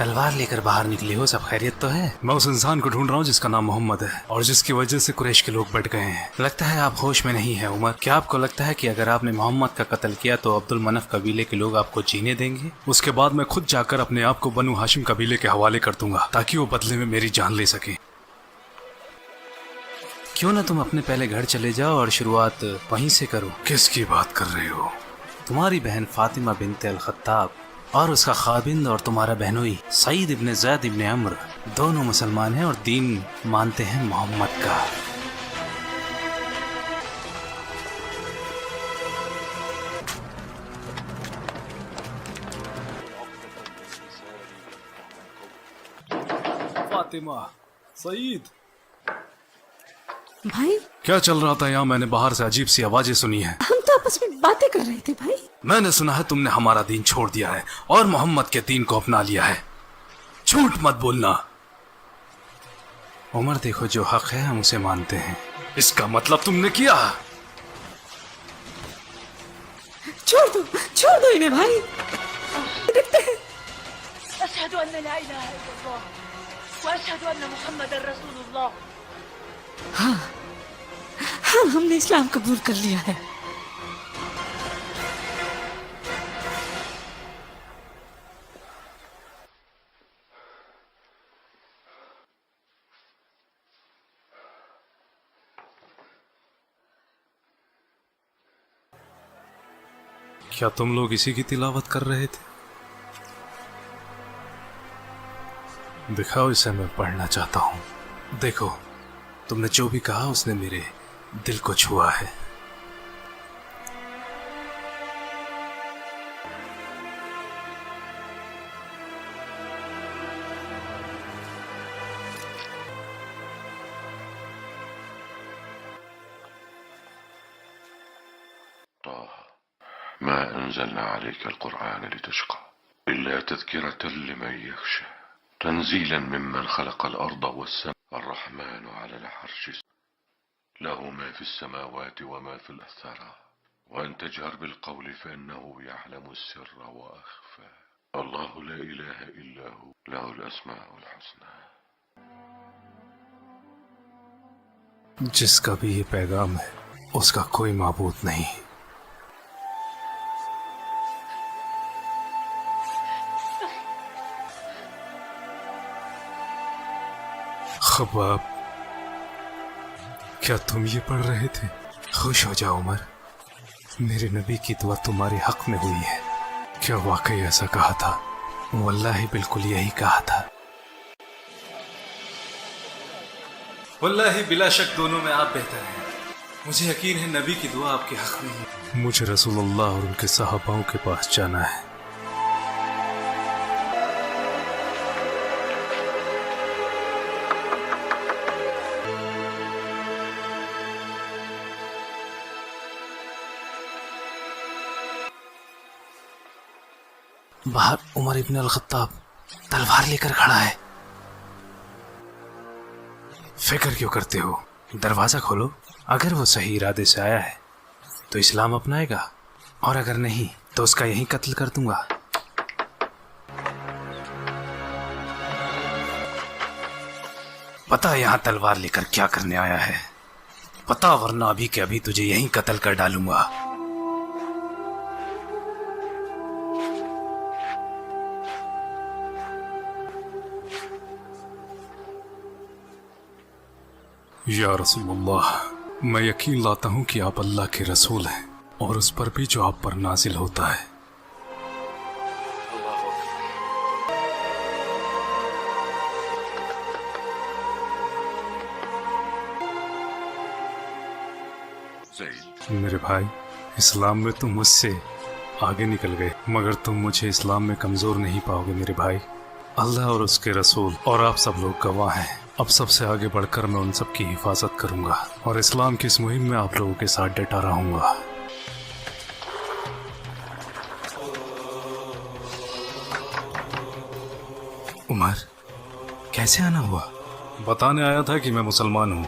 तलवार लेकर बाहर निकले हो, सब खैरियत तो है? मैं उस इंसान को ढूंढ रहा हूँ जिसका नाम मोहम्मद है और जिसकी वजह से कुरैश के लोग बढ़ गए हैं। लगता है आप होश में नहीं है उमर। क्या आपको लगता है कि अगर आपने मोहम्मद का कत्ल किया तो अब्दुल मनफ कबीले के लोग आपको जीने देंगे? उसके बाद मैं खुद जाकर अपने आप को बनु हाशिम कबीले के हवाले कर दूंगा ताकि वो बदले में मेरी जान ले सके। क्यों ना तुम अपने पहले घर चले जाओ और शुरुआत वहीं से करो। किसकी बात कर रहे हो? तुम्हारी बहन फातिमा बिनते अल खत्ताब और उसका खाबिंद और तुम्हारा बहनोई सईद इब्ने ज़ैद इब्ने अम्र दोनों मुसलमान हैं और दीन मानते हैं मोहम्मद का। फातिमा, सईद, भाई क्या चल रहा था यहाँ? मैंने बाहर से अजीब सी आवाजें सुनी है। हम तो आपस में बातें कर रहे थे भाई। मैंने सुना है तुमने हमारा दीन छोड़ दिया है और मोहम्मद के दीन को अपना लिया है। झूठ मत बोलना। उमर, देखो जो हक है हम उसे मानते हैं। इसका मतलब तुमने किया? छोड़ दो इन्हें भाई। देखते हैं। अशहदु अन्ना ला इलाहा इल्लल्लाह व अशहदु अन्ना मुहम्मदर रसूलुल्लाह। हाँ, हमने इस्लाम कबूल कर लिया है। क्या तुम लोग इसी की तिलावत कर रहे थे? दिखाओ, इसे मैं पढ़ना चाहता हूँ। देखो, तुमने जो भी कहा उसने मेरे दिल को छुआ है। ما أنزلنا عليك القرآن لتشقى إلا تذكرة لمن يخشى تنزيلا ممن خلق الأرض والسماء الرحمن على العرش له ما في السماوات وما في الثرى وأن تجهر بالقول فإنه يعلم السر وأخفى الله لا إله إلا هو له الأسماء الحسنى। जिसका भी ये पैगाम है उसका कोई माबूद नहीं। खबाब, क्या तुम ये पढ़ रहे थे? खुश हो जाओ उमर, मेरे नबी की दुआ तुम्हारे हक में हुई है। क्या वाकई ऐसा कहा था? वल्लाही बिल्कुल यही कहा था। वल्लाही बिला शक दोनों में आप बेहतर हैं। मुझे यकीन है नबी की दुआ आपके हक में है। मुझे रसूलुल्लाह और उनके सहाबाओं के पास जाना है। बाहर उमर इब्न अल खत्ताब तलवार लेकर खड़ा है। फिक्र क्यों करते हो? दरवाजा खोलो। अगर वो सही इरादे से आया है तो इस्लाम अपनाएगा और अगर नहीं तो उसका यहीं कत्ल कर दूंगा। पता यहाँ तलवार लेकर क्या करने आया है? पता, वरना अभी के अभी तुझे यहीं कत्ल कर डालूंगा। या रसूलुल्लाह, मैं यकीन लाता हूँ कि आप अल्लाह के रसूल हैं और उस पर भी जो आप पर नाजिल होता है। मेरे भाई, इस्लाम में तुम मुझसे आगे निकल गए, मगर तुम मुझे इस्लाम में कमजोर नहीं पाओगे मेरे भाई। अल्लाह और उसके रसूल और आप सब लोग गवाह हैं। अब सबसे आगे बढ़कर मैं उन सब की हिफाजत करूंगा और इस्लाम की इस मुहिम में आप लोगों के साथ डटा रहूंगा। उमर, कैसे आना हुआ? बताने आया था कि मैं मुसलमान हूँ।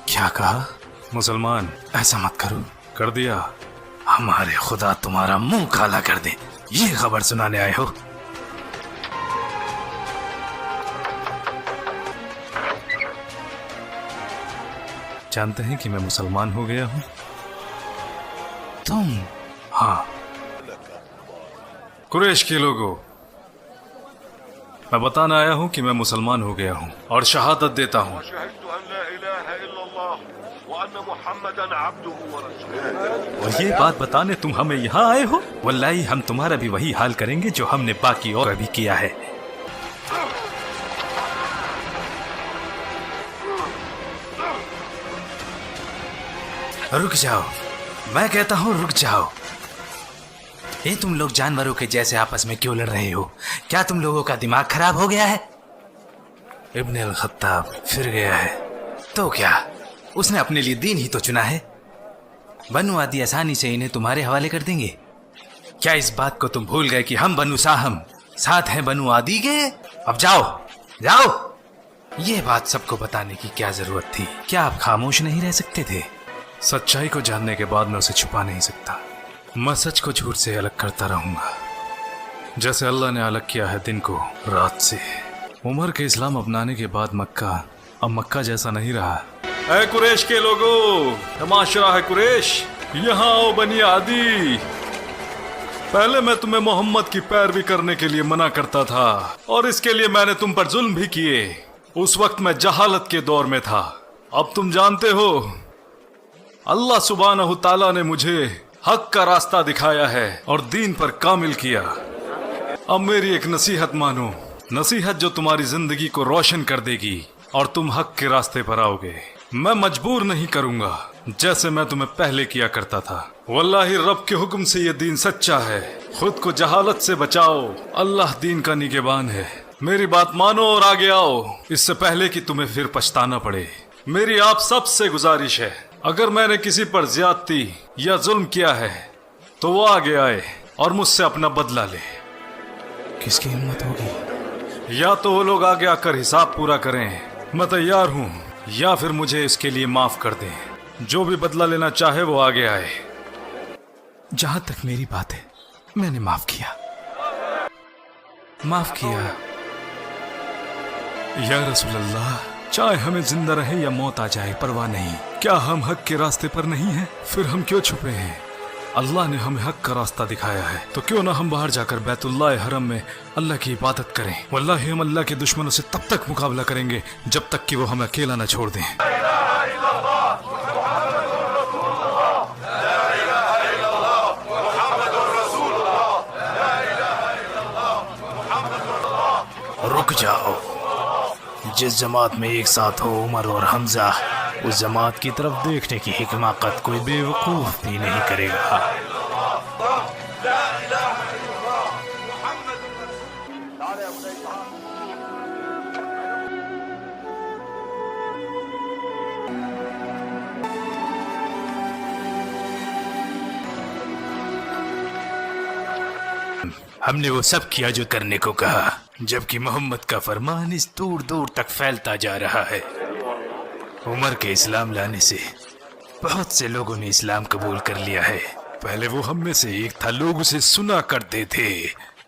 क्या कहा? मुसलमान। ऐसा मत करो। कर दिया। हमारे खुदा तुम्हारा मुंह काला कर दे, ये खबर सुनाने आए हो? जानते हैं कि मैं मुसलमान हो गया हूँ? तुम? हाँ। कुरैश के लोगों, मैं बताना आया हूँ कि मैं मुसलमान हो गया हूँ और शहादत देता हूँ और ये बात बताने तुम हमें यहाँ आए हो? वल्लाही हम तुम्हारा भी वही हाल करेंगे जो हमने बाकी और भी किया है। रुक जाओ, मैं कहता हूँ रुक जाओ। ये तुम लोग जानवरों के जैसे आपस में क्यों लड़ रहे हो? क्या तुम लोगों का दिमाग खराब हो गया है? इब्न अल खत्ताब फिर गया है तो क्या, उसने अपने लिए दीन ही तो चुना है। बनु आदि आसानी से इन्हें तुम्हारे हवाले कर देंगे। क्या इस बात को तुम भूल गए कि हम बनु साहम साथ हैं बनु आदि के? अब जाओ जाओ। ये बात सबको बताने की क्या जरूरत थी? क्या आप खामोश नहीं रह सकते थे? सच्चाई को जानने के बाद मैं उसे छुपा नहीं सकता। मैं सच को झूठ से अलग करता रहूंगा, जैसे अल्लाह ने अलग किया है दिन को रात से। उमर के इस्लाम अपनाने के बाद मक्का अब मक्का जैसा नहीं रहा। ऐ कुरैश के लोगों, तमाशा है कुरैश, यहाँ आओ बनी आदि। पहले मैं तुम्हें मोहम्मद की पैरवी करने के लिए मना करता था और इसके लिए मैंने तुम पर जुल्म भी किए। उस वक्त मैं जहालत के दौर में था। अब तुम जानते हो अल्लाह सुब्हानहू ताला ने मुझे हक का रास्ता दिखाया है और दीन पर कामिल किया। अब मेरी एक नसीहत मानो, नसीहत जो तुम्हारी जिंदगी को रोशन कर देगी और तुम हक के रास्ते पर आओगे। मैं मजबूर नहीं करूंगा जैसे मैं तुम्हें पहले किया करता था। वल्लाही रब के हुक्म से ये दीन सच्चा है। खुद को जहालत से बचाओ, अल्लाह दीन का निगहबान है। मेरी बात मानो और आगे आओ, इससे पहले कि तुम्हें फिर पछताना पड़े। मेरी आप सब से गुजारिश है, अगर मैंने किसी पर ज्यादती या जुल्म किया है तो वो आगे आए और मुझसे अपना बदला ले। किसकी हिम्मत होगी? या तो वो लोग आगे आकर हिसाब पूरा करें, मैं तैयार हूँ, या फिर मुझे इसके लिए माफ कर दें। जो भी बदला लेना चाहे वो आगे आए। जहां तक मेरी बात है, मैंने माफ किया, माफ किया। या रसूल अल्लाह, चाहे हमें जिंदा रहे या मौत आ जाए परवाह नहीं। क्या हम हक के रास्ते पर नहीं हैं? फिर हम क्यों छुपे हैं? अल्लाह ने हमें हक का रास्ता दिखाया है, तो क्यों ना हम बाहर जाकर बैतुल्लाह हरम में अल्लाह की इबादत करें। वल्लाही हम अल्लाह के दुश्मनों से तब तक मुकाबला करेंगे जब तक कि वो हमें अकेला न छोड़ दें। रुक जाओ, जिस जमात में एक साथ हो उमर और हमजा, उस जमात की तरफ देखने की हिकमाकत कोई बेवकूफ भी नहीं करेगा। हमने वो सब किया जो करने को कहा, जबकि मोहम्मद का फरमान इस दूर दूर तक फैलता जा रहा है। उमर के इस्लाम लाने से बहुत से लोगों ने इस्लाम कबूल कर लिया है। पहले वो हम में से एक था, लोग उसे सुना करते थे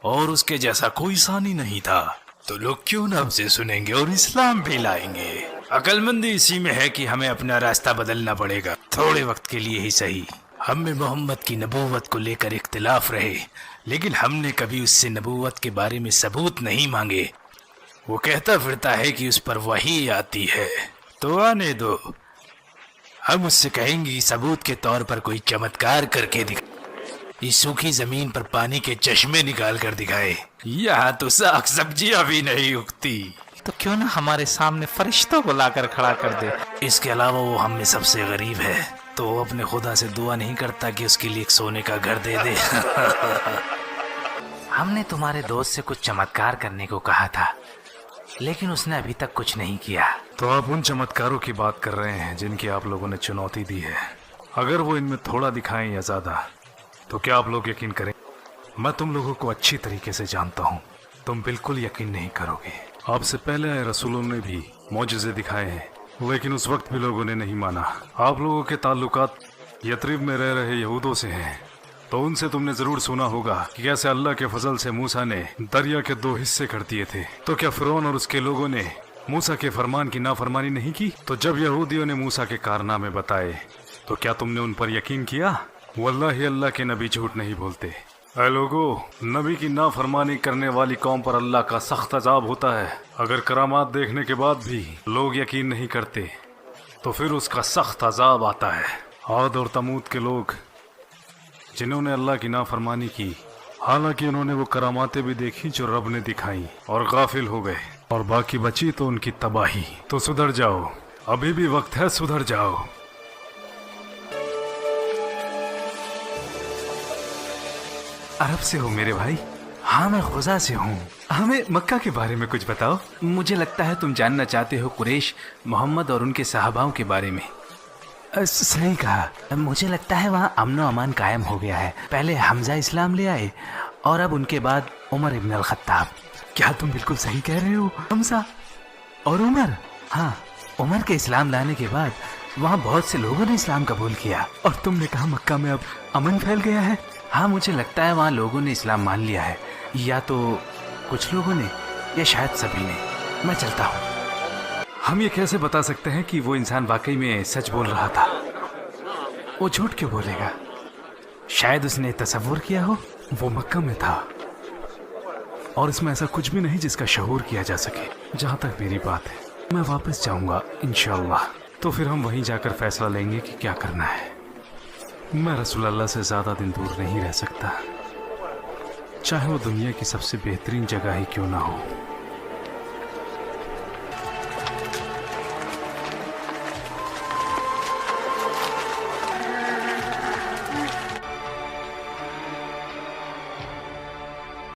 और उसके जैसा कोई सानी नहीं था, तो लोग क्यों ना उसे सुनेंगे और इस्लाम भी लाएंगे। अक्लमंदी इसी में है कि हमें अपना रास्ता बदलना पड़ेगा, थोड़े वक्त के लिए ही सही। हम में मोहम्मद की नबूवत को लेकर इख्तिलाफ रहे, लेकिन हमने कभी उससे नबूवत के बारे में सबूत नहीं मांगे। वो कहता फिरता है कि उस पर वही आती है, तो आने दो। हम उससे कहेंगे सबूत के तौर पर कोई चमत्कार करके दिखा, इस सूखी जमीन पर पानी के चश्मे निकाल कर दिखाए। यहाँ तो साग सब्जियां भी नहीं उगती, तो क्यों ना हमारे सामने फरिश्तों को लाकर खड़ा कर दे। इसके अलावा वो हम में सबसे गरीब है, तो वो अपने खुदा से दुआ नहीं करता कि उसके लिए एक सोने का घर दे दे। हमने तुम्हारे दोस्त से कुछ चमत्कार करने को कहा था, लेकिन उसने अभी तक कुछ नहीं किया। तो आप उन चमत्कारों की बात कर रहे हैं जिनकी आप लोगों ने चुनौती दी है। अगर वो इनमें थोड़ा दिखाएं या ज्यादा, तो क्या आप लोग यकीन करें? मैं तुम लोगों को अच्छी तरीके से जानता हूँ, तुम बिल्कुल यकीन नहीं करोगे। आपसे पहले आए रसूलों ने भी मौजज़े दिखाए हैं, लेकिन उस वक्त भी लोगों ने नहीं माना। आप लोगों के ताल्लुकात यथरिब में रह रहे यहूदों से हैं, तो उनसे तुमने जरूर सुना होगा कि कैसे अल्लाह के फजल से मूसा ने दरिया के 2 हिस्से कर दिए थे। तो क्या फिरौन और उसके लोगों ने मूसा के फरमान की नाफरमानी नहीं की? तो जब यहूदियों ने मूसा के कारनामे बताए तो क्या तुमने उन पर यकीन किया? वल्लाही अल्लाह के नबी झूठ नहीं बोलते। ऐ लोगो, नबी की नाफरमानी करने वाली कौम पर अल्लाह का सख्त अजाब होता है। अगर करामात देखने के बाद भी लोग यकीन नहीं करते तो फिर उसका सख्त अजाब आता है। आद और तमूद के लोग जिन्होंने अल्लाह की नाफरमानी की, हालांकि उन्होंने वो करामातें भी देखी जो रब ने दिखाई और गाफिल हो गए, और बाकी बची तो उनकी तबाही। तो सुधर जाओ, अभी भी वक्त है, सुधर जाओ। अरब से हो मेरे भाई? हाँ, मैं खुजा से हूँ। हमें मक्का के बारे में कुछ बताओ। मुझे लगता है तुम जानना चाहते हो कुरैश, मोहम्मद और उनके सहाबाओं के बारे में। सही कहा। मुझे लगता है वहाँ अमन व अमान कायम हो गया है। पहले हमजा इस्लाम ले आए और अब उनके बाद उमर इब्न अल खत्ताब। क्या तुम बिल्कुल सही कह रहे हो? हमजा और उमर? हाँ, उमर के इस्लाम लाने के बाद वहाँ बहुत से लोगों ने इस्लाम कबूल किया। और तुमने कहा मक्का में अब अमन फैल गया है? हाँ, मुझे लगता है वहाँ लोगों ने इस्लाम मान लिया है, या तो कुछ लोगों ने या शायद सभी ने। मैं चलता हूँ। हम ये कैसे बता सकते हैं कि वो इंसान वाकई में सच बोल रहा था? वो झूठ क्यों बोलेगा? शायद उसने तसव्वुर किया हो वो मक्का में था और इसमें ऐसा कुछ भी नहीं जिसका शऊर किया जा सके। जहाँ तक मेरी बात है, मैं वापस जाऊंगा इंशाअल्लाह। तो फिर हम वहीं जाकर फैसला लेंगे कि क्या करना है। मैं रसूल अल्लाह से ज़्यादा दिन दूर नहीं रह सकता, चाहे वो दुनिया की सबसे बेहतरीन जगह ही क्यों ना हो।